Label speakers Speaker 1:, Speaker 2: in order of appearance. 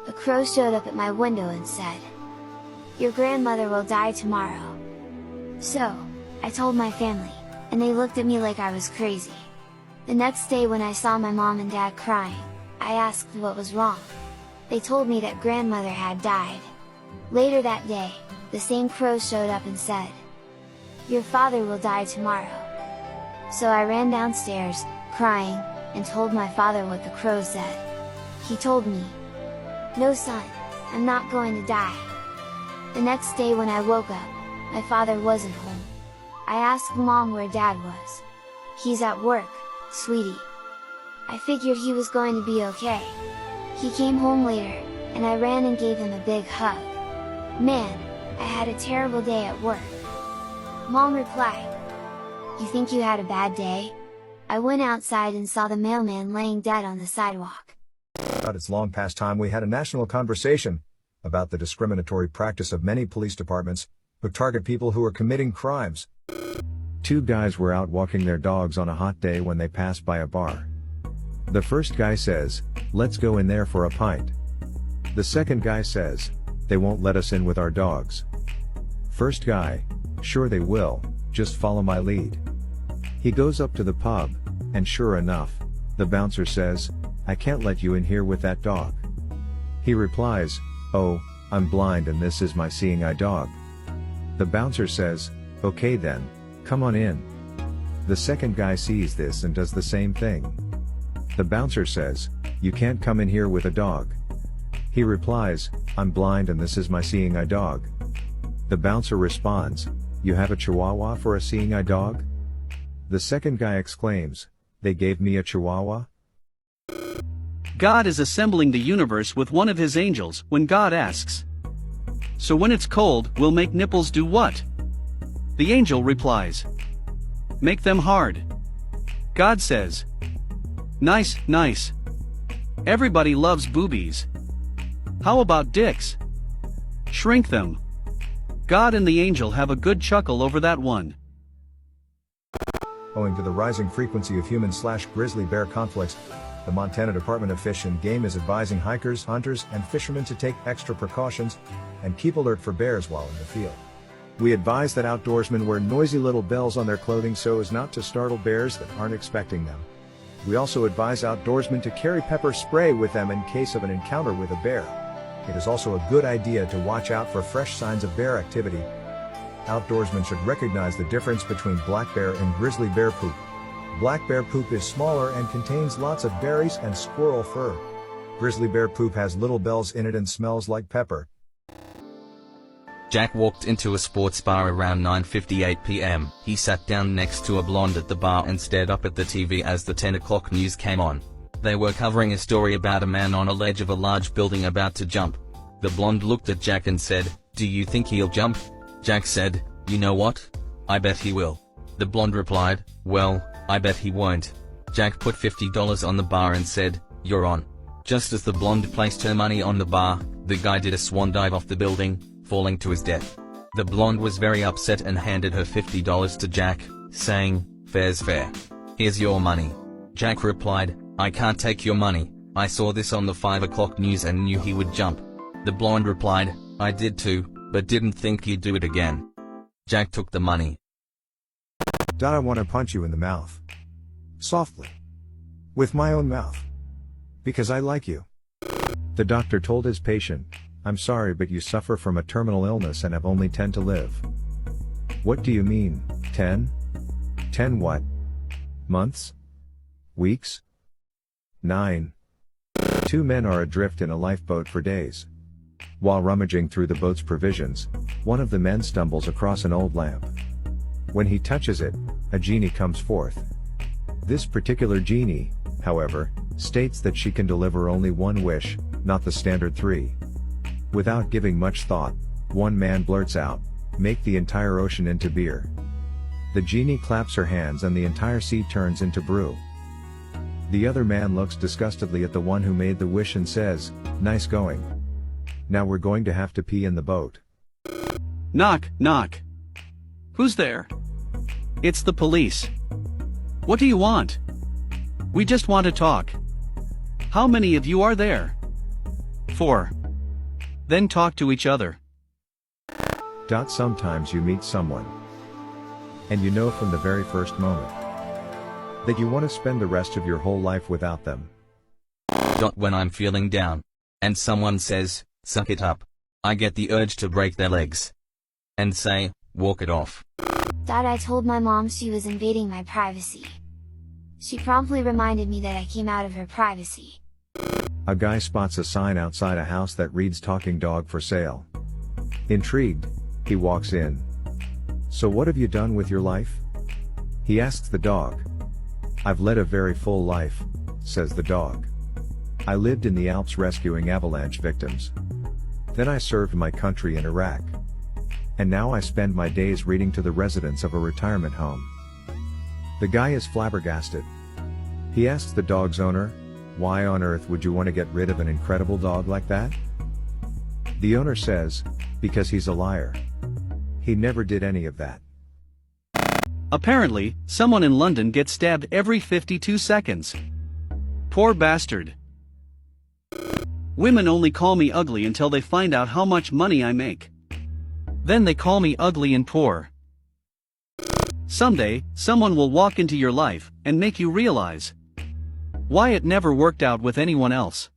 Speaker 1: a crow showed up at my window and said, "Your grandmother will die tomorrow." So, I told my family, and they looked at me like I was crazy. The next day when I saw my mom and dad crying, I asked what was wrong. They told me that grandmother had died. Later that day, the same crow showed up and said, "Your father will die tomorrow." So I ran downstairs, crying, and told my father what the crow said. He told me, "No son, I'm not going to die." The next day when I woke up, my father wasn't home. I asked Mom where Dad was. "He's at work, sweetie." I figured he was going to be okay. He came home later, and I ran and gave him a big hug. "Man, I had a terrible day at work." Mom replied, "You think you had a bad day?" I went outside and saw the mailman laying dead on the sidewalk.
Speaker 2: It's long past time we had a national conversation about the discriminatory practice of many police departments who target people who are committing crimes. Two guys were out walking their dogs on a hot day when they passed by a bar. The first guy says, "Let's go in there for a pint." The second guy says, "They won't let us in with our dogs." First guy, "Sure they will, just follow my lead." He goes up to the pub, and sure enough, the bouncer says, "I can't let you in here with that dog." He replies, "Oh, I'm blind and this is my seeing eye dog." The bouncer says, "Okay then, come on in." The second guy sees this and does the same thing. The bouncer says, "You can't come in here with a dog." He replies, "I'm blind and this is my seeing eye dog." The bouncer responds, "You have a chihuahua for a seeing eye dog?" The second guy exclaims, "They gave me a chihuahua?"
Speaker 3: God is assembling the universe with one of his angels when God asks, "So when it's cold, will make nipples do what?" The angel replies, "Make them hard." God says, "Nice, nice. Everybody loves boobies. How about dicks? Shrink them." God and the angel have a good chuckle over that one.
Speaker 2: Owing to the rising frequency of human/grizzly bear conflicts, the Montana Department of Fish and Game is advising hikers, hunters, and fishermen to take extra precautions and keep alert for bears while in the field. We advise that outdoorsmen wear noisy little bells on their clothing so as not to startle bears that aren't expecting them. We also advise outdoorsmen to carry pepper spray with them in case of an encounter with a bear. It is also a good idea to watch out for fresh signs of bear activity. Outdoorsmen should recognize the difference between black bear and grizzly bear poop. Black bear poop is smaller and contains lots of berries and squirrel fur. Grizzly bear poop has little bells in it and smells like pepper.
Speaker 4: Jack walked into a sports bar around 9:58 p.m. He sat down next to a blonde at the bar and stared up at the TV as the 10 o'clock news came on. They were covering a story about a man on a ledge of a large building about to jump. The blonde looked at Jack and said, "Do you think he'll jump?" Jack said, "You know what? I bet he will." The blonde replied, "Well, I bet he won't." Jack put $50 on the bar and said, "You're on." Just as the blonde placed her money on the bar, the guy did a swan dive off the building, falling to his death. The blonde was very upset and handed her $50 to Jack, saying, "Fair's fair. Here's your money." Jack replied, "I can't take your money. I saw this on the 5 o'clock news and knew he would jump." The blonde replied, "I did too, but didn't think you'd do it again." Jack took the money.
Speaker 2: I want to punch you in the mouth. Softly. With my own mouth. Because I like you. The doctor told his patient, "I'm sorry but you suffer from a terminal illness and have only 10 to live." What do you mean, 10? 10 what? Months? Weeks? 9. Two men are adrift in a lifeboat for days. While rummaging through the boat's provisions, one of the men stumbles across an old lamp. When he touches it, a genie comes forth. This particular genie, however, states that she can deliver only one wish, not the standard 3. Without giving much thought, one man blurts out, "Make the entire ocean into beer." The genie claps her hands and the entire sea turns into brew. The other man looks disgustedly at the one who made the wish and says, "Nice going. Now we're going to have to pee in the boat."
Speaker 3: Knock, knock. Who's there? It's the police. What do you want? We just want to talk. How many of you are there? before. Then talk to each other.
Speaker 2: Sometimes you meet someone, and you know from the very first moment that you want to spend the rest of your whole life without them.
Speaker 4: When I'm feeling down, and someone says, "Suck it up," I get the urge to break their legs and say, "Walk it off."
Speaker 1: I told my mom she was invading my privacy. She promptly reminded me that I came out of her privacy.
Speaker 2: A guy spots a sign outside a house that reads "Talking Dog for Sale." Intrigued, he walks in. "So what have you done with your life?" he asks the dog. "I've led a very full life," says the dog. "I lived in the Alps rescuing avalanche victims. Then I served my country in Iraq. And now I spend my days reading to the residents of a retirement home." The guy is flabbergasted. He asks the dog's owner, "Why on earth would you want to get rid of an incredible dog like that?" The owner says, "Because he's a liar. He never did any of that."
Speaker 3: Apparently, someone in London gets stabbed every 52 seconds. Poor bastard. Women only call me ugly until they find out how much money I make. Then they call me ugly and poor. Someday, someone will walk into your life and make you realize why it never worked out with anyone else.